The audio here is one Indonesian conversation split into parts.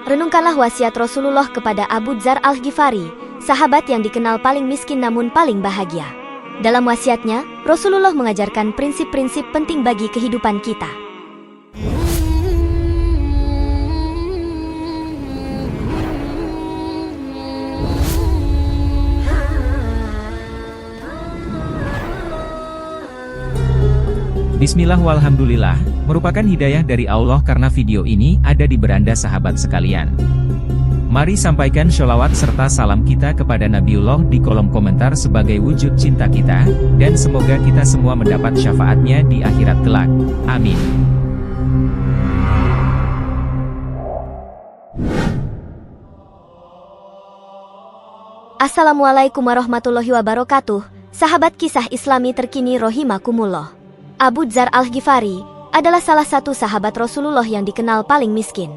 Renungkanlah wasiat Rasulullah kepada Abu Dzar Al-Ghifari, sahabat yang dikenal paling miskin namun paling bahagia. Dalam wasiatnya, Rasulullah mengajarkan prinsip-prinsip penting bagi kehidupan kita. Bismillah walhamdulillah, merupakan hidayah dari Allah karena video ini ada di beranda sahabat sekalian. Mari sampaikan sholawat serta salam kita kepada Nabiullah di kolom komentar sebagai wujud cinta kita, dan semoga kita semua mendapat syafaatnya di akhirat kelak. Amin. Assalamualaikum warahmatullahi wabarakatuh, sahabat kisah Islami terkini rahimakumullah. Abu Dzar Al-Ghifari adalah salah satu sahabat Rasulullah yang dikenal paling miskin.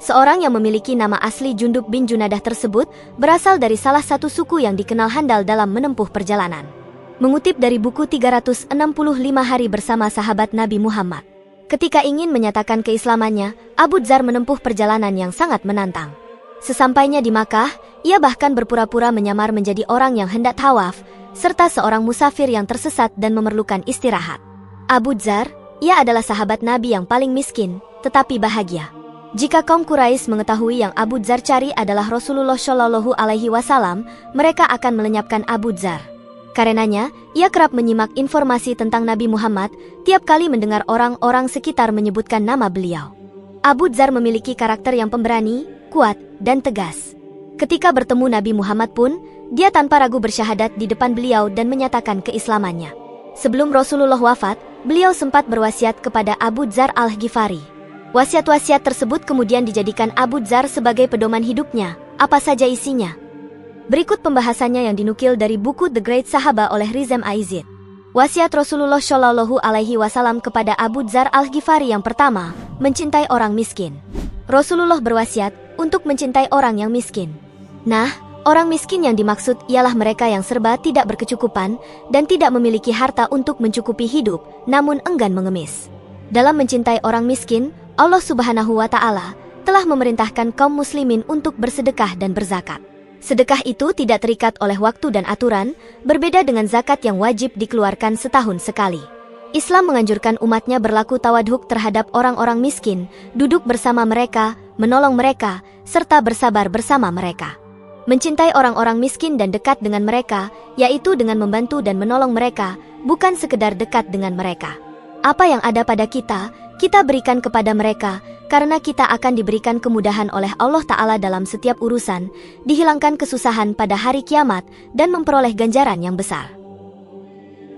Seorang yang memiliki nama asli Jundub bin Junadah tersebut berasal dari salah satu suku yang dikenal handal dalam menempuh perjalanan. Mengutip dari buku 365 hari bersama sahabat Nabi Muhammad. Ketika ingin menyatakan keislamannya, Abu Dzar menempuh perjalanan yang sangat menantang. Sesampainya di Makkah, ia bahkan berpura-pura menyamar menjadi orang yang hendak tawaf, serta seorang musafir yang tersesat dan memerlukan istirahat. Abu Dzar, ia adalah sahabat Nabi yang paling miskin, tetapi bahagia. Jika kaum Quraisy mengetahui yang Abu Dzar cari adalah Rasulullah Shallallahu Alaihi Wasallam, mereka akan melenyapkan Abu Dzar. Karenanya, ia kerap menyimak informasi tentang Nabi Muhammad tiap kali mendengar orang-orang sekitar menyebutkan nama beliau. Abu Dzar memiliki karakter yang pemberani, kuat, dan tegas. Ketika bertemu Nabi Muhammad pun, dia tanpa ragu bersyahadat di depan beliau dan menyatakan keislamannya. Sebelum Rasulullah wafat, beliau sempat berwasiat kepada Abu Dzar Al-Ghifari. Wasiat-wasiat tersebut kemudian dijadikan Abu Dzar sebagai pedoman hidupnya. Apa saja isinya? Berikut pembahasannya yang dinukil dari buku The Great Sahaba oleh Rizam Aizid. Wasiat Rasulullah Shallallahu Alaihi Wasallam kepada Abu Dzar Al-Ghifari yang pertama, mencintai orang miskin. Rasulullah berwasiat untuk mencintai orang yang miskin. Nah, orang miskin yang dimaksud ialah mereka yang serba tidak berkecukupan dan tidak memiliki harta untuk mencukupi hidup, namun enggan mengemis. Dalam mencintai orang miskin, Allah Subhanahu wa Ta'ala telah memerintahkan kaum muslimin untuk bersedekah dan berzakat. Sedekah itu tidak terikat oleh waktu dan aturan, berbeda dengan zakat yang wajib dikeluarkan setahun sekali. Islam menganjurkan umatnya berlaku tawadhuk terhadap orang-orang miskin, duduk bersama mereka, menolong mereka, serta bersabar bersama mereka. Mencintai orang-orang miskin dan dekat dengan mereka, yaitu dengan membantu dan menolong mereka, bukan sekedar dekat dengan mereka. Apa yang ada pada kita, kita berikan kepada mereka, karena kita akan diberikan kemudahan oleh Allah Ta'ala dalam setiap urusan, dihilangkan kesusahan pada hari kiamat, dan memperoleh ganjaran yang besar.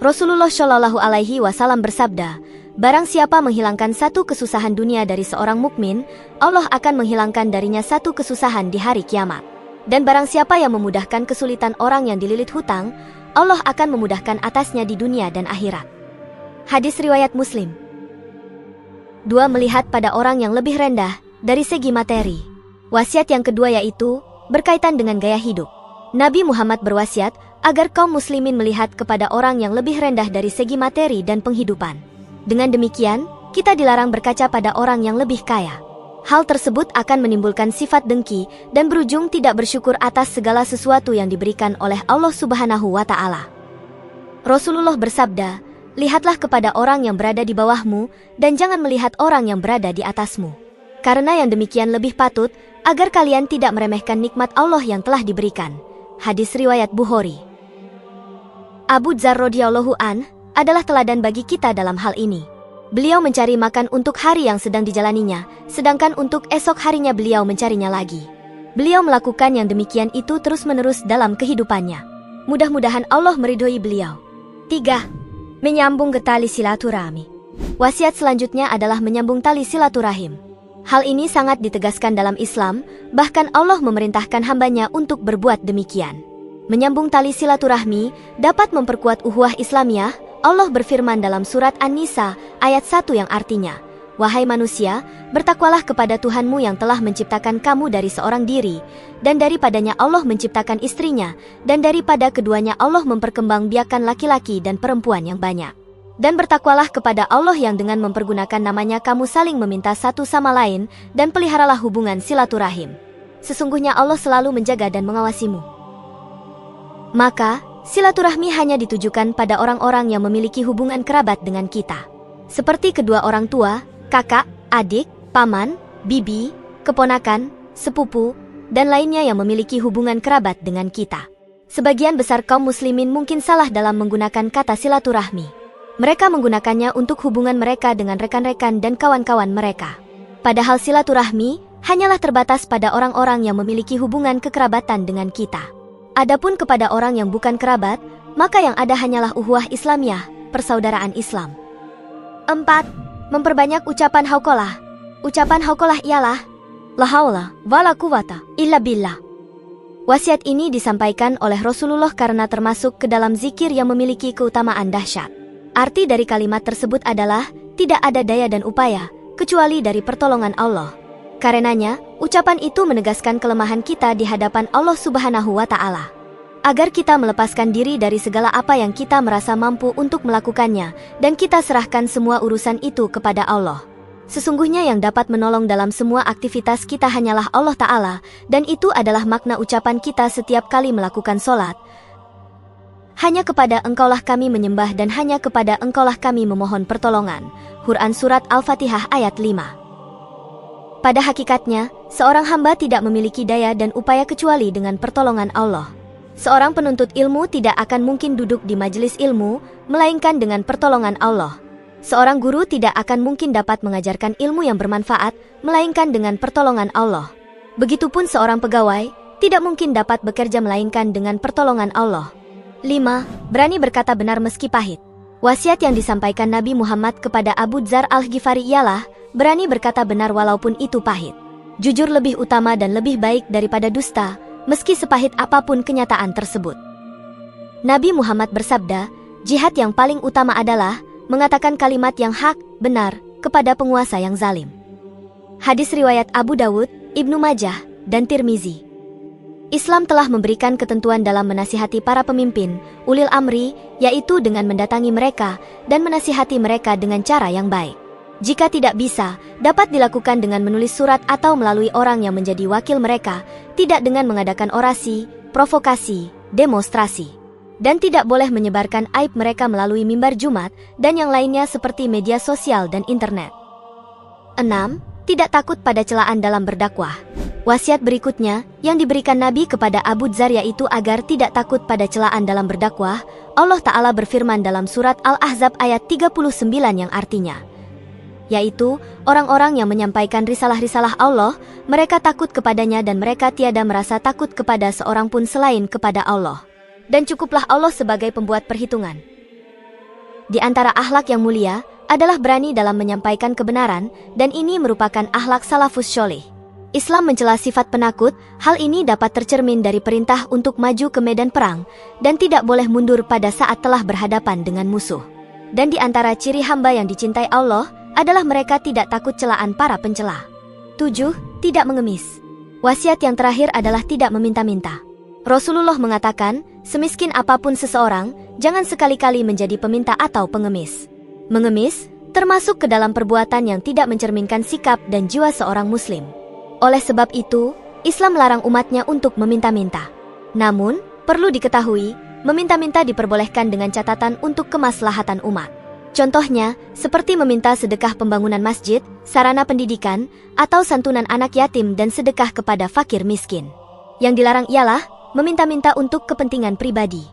Rasulullah Shallallahu Alaihi Wasallam bersabda, barang siapa menghilangkan satu kesusahan dunia dari seorang mukmin, Allah akan menghilangkan darinya satu kesusahan di hari kiamat. Dan barang siapa yang memudahkan kesulitan orang yang dililit hutang, Allah akan memudahkan atasnya di dunia dan akhirat. Hadis riwayat Muslim. 2. Melihat pada orang yang lebih rendah dari segi materi. Wasiat yang kedua yaitu berkaitan dengan gaya hidup. Nabi Muhammad berwasiat agar kaum muslimin melihat kepada orang yang lebih rendah dari segi materi dan penghidupan. Dengan demikian, kita dilarang berkaca pada orang yang lebih kaya. Hal tersebut akan menimbulkan sifat dengki dan berujung tidak bersyukur atas segala sesuatu yang diberikan oleh Allah Subhanahu wa Ta'ala. Rasulullah bersabda, lihatlah kepada orang yang berada di bawahmu dan jangan melihat orang yang berada di atasmu. Karena yang demikian lebih patut agar kalian tidak meremehkan nikmat Allah yang telah diberikan. Hadis riwayat Bukhari. Abu Dzar radhiyallahu an adalah teladan bagi kita dalam hal ini. Beliau mencari makan untuk hari yang sedang dijalaninya, sedangkan untuk esok harinya beliau mencarinya lagi. Beliau melakukan yang demikian itu terus-menerus dalam kehidupannya. Mudah-mudahan Allah meridhoi beliau. 3. Menyambung ke tali silaturahmi. Wasiat selanjutnya adalah menyambung tali silaturahim. Hal ini sangat ditegaskan dalam Islam, bahkan Allah memerintahkan hambanya untuk berbuat demikian. Menyambung tali silaturahmi dapat memperkuat ukhuwah Islamiyah. Allah berfirman dalam surat An-Nisa ayat 1 yang artinya, wahai manusia, bertakwalah kepada Tuhanmu yang telah menciptakan kamu dari seorang diri, dan daripadanya Allah menciptakan istrinya, dan daripada keduanya Allah memperkembangbiakan laki-laki dan perempuan yang banyak. Dan bertakwalah kepada Allah yang dengan mempergunakan namanya kamu saling meminta satu sama lain, dan peliharalah hubungan silaturahim. Sesungguhnya Allah selalu menjaga dan mengawasimu. Maka, silaturahmi hanya ditujukan pada orang-orang yang memiliki hubungan kerabat dengan kita. Seperti kedua orang tua, kakak, adik, paman, bibi, keponakan, sepupu, dan lainnya yang memiliki hubungan kerabat dengan kita. Sebagian besar kaum muslimin mungkin salah dalam menggunakan kata silaturahmi. Mereka menggunakannya untuk hubungan mereka dengan rekan-rekan dan kawan-kawan mereka. Padahal silaturahmi hanyalah terbatas pada orang-orang yang memiliki hubungan kekerabatan dengan kita. Adapun kepada orang yang bukan kerabat, maka yang ada hanyalah uhuwah Islamiyah, persaudaraan Islam. 4. Memperbanyak ucapan hauqalah. Ucapan hauqalah ialah la haula wala quwata illa billah. Wasiat ini disampaikan oleh Rasulullah karena termasuk ke dalam zikir yang memiliki keutamaan dahsyat. Arti dari kalimat tersebut adalah tidak ada daya dan upaya kecuali dari pertolongan Allah. Karenanya, ucapan itu menegaskan kelemahan kita di hadapan Allah Subhanahu wa Ta'ala. Agar kita melepaskan diri dari segala apa yang kita merasa mampu untuk melakukannya, dan kita serahkan semua urusan itu kepada Allah. Sesungguhnya yang dapat menolong dalam semua aktivitas kita hanyalah Allah Ta'ala, dan itu adalah makna ucapan kita setiap kali melakukan sholat. Hanya kepada Engkaulah kami menyembah dan hanya kepada Engkaulah kami memohon pertolongan. Quran Surat Al-Fatihah ayat 5. Pada hakikatnya, seorang hamba tidak memiliki daya dan upaya kecuali dengan pertolongan Allah. Seorang penuntut ilmu tidak akan mungkin duduk di majelis ilmu, melainkan dengan pertolongan Allah. Seorang guru tidak akan mungkin dapat mengajarkan ilmu yang bermanfaat, melainkan dengan pertolongan Allah. Begitupun seorang pegawai, tidak mungkin dapat bekerja melainkan dengan pertolongan Allah. 5. Berani berkata benar meski pahit. Wasiat yang disampaikan Nabi Muhammad kepada Abu Dzar Al-Ghifari ialah, berani berkata benar walaupun itu pahit. Jujur lebih utama dan lebih baik daripada dusta, meski sepahit apapun kenyataan tersebut. Nabi Muhammad bersabda, jihad yang paling utama adalah mengatakan kalimat yang hak, benar, kepada penguasa yang zalim. Hadis riwayat Abu Dawud, Ibnu Majah, dan Tirmizi. Islam telah memberikan ketentuan dalam menasihati para pemimpin, ulil amri, yaitu dengan mendatangi mereka dan menasihati mereka dengan cara yang baik. Jika tidak bisa, dapat dilakukan dengan menulis surat atau melalui orang yang menjadi wakil mereka, tidak dengan mengadakan orasi, provokasi, demonstrasi. Dan tidak boleh menyebarkan aib mereka melalui mimbar Jumat dan yang lainnya seperti media sosial dan internet. 6. Tidak takut pada celaan dalam berdakwah. Wasiat berikutnya yang diberikan Nabi kepada Abu Dzar yaitu agar tidak takut pada celaan dalam berdakwah. Allah Ta'ala berfirman dalam surat Al-Ahzab ayat 39 yang artinya, yaitu orang-orang yang menyampaikan risalah-risalah Allah, mereka takut kepadanya dan mereka tiada merasa takut kepada seorang pun selain kepada Allah. Dan cukuplah Allah sebagai pembuat perhitungan. Di antara akhlak yang mulia adalah berani dalam menyampaikan kebenaran, dan ini merupakan akhlak salafus syoleh. Islam mencela sifat penakut, hal ini dapat tercermin dari perintah untuk maju ke medan perang, dan tidak boleh mundur pada saat telah berhadapan dengan musuh. Dan di antara ciri hamba yang dicintai Allah, adalah mereka tidak takut celaan para pencela. 7. Tidak mengemis. Wasiat yang terakhir adalah tidak meminta-minta. Rasulullah mengatakan, semiskin apapun seseorang, jangan sekali-kali menjadi peminta atau pengemis. Mengemis, termasuk ke dalam perbuatan yang tidak mencerminkan sikap dan jiwa seorang muslim. Oleh sebab itu, Islam melarang umatnya untuk meminta-minta. Namun, perlu diketahui, meminta-minta diperbolehkan dengan catatan untuk kemaslahatan umat. Contohnya, seperti meminta sedekah pembangunan masjid, sarana pendidikan, atau santunan anak yatim dan sedekah kepada fakir miskin. Yang dilarang ialah meminta-minta untuk kepentingan pribadi.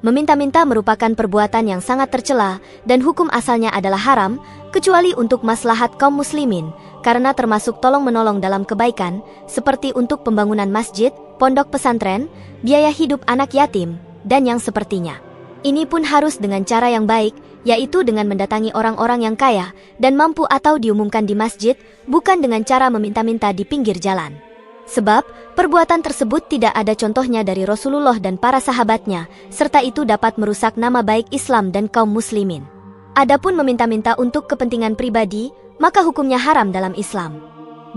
Meminta-minta merupakan perbuatan yang sangat tercela dan hukum asalnya adalah haram, kecuali untuk maslahat kaum muslimin, karena termasuk tolong-menolong dalam kebaikan, seperti untuk pembangunan masjid, pondok pesantren, biaya hidup anak yatim, dan yang sepertinya. Ini pun harus dengan cara yang baik, yaitu dengan mendatangi orang-orang yang kaya dan mampu atau diumumkan di masjid, bukan dengan cara meminta-minta di pinggir jalan. Sebab, perbuatan tersebut tidak ada contohnya dari Rasulullah dan para sahabatnya, serta itu dapat merusak nama baik Islam dan kaum muslimin. Adapun meminta-minta untuk kepentingan pribadi, maka hukumnya haram dalam Islam.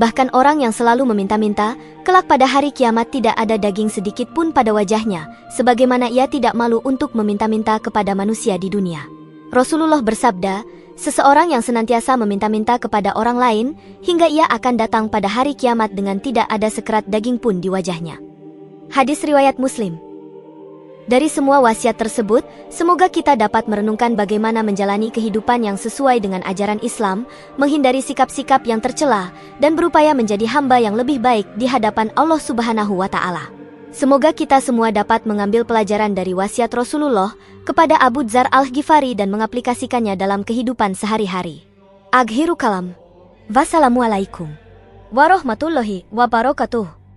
Bahkan orang yang selalu meminta-minta, kelak pada hari kiamat tidak ada daging sedikit pun pada wajahnya, sebagaimana ia tidak malu untuk meminta-minta kepada manusia di dunia. Rasulullah bersabda, seseorang yang senantiasa meminta-minta kepada orang lain, hingga ia akan datang pada hari kiamat dengan tidak ada sekerat daging pun di wajahnya. Hadis riwayat Muslim. Dari semua wasiat tersebut, semoga kita dapat merenungkan bagaimana menjalani kehidupan yang sesuai dengan ajaran Islam, menghindari sikap-sikap yang tercela, dan berupaya menjadi hamba yang lebih baik di hadapan Allah Subhanahu wa Ta'ala. Semoga kita semua dapat mengambil pelajaran dari wasiat Rasulullah kepada Abu Dzar Al-Ghifari dan mengaplikasikannya dalam kehidupan sehari-hari. Akhiru kalam. Wassalamualaikum warahmatullahi wabarakatuh.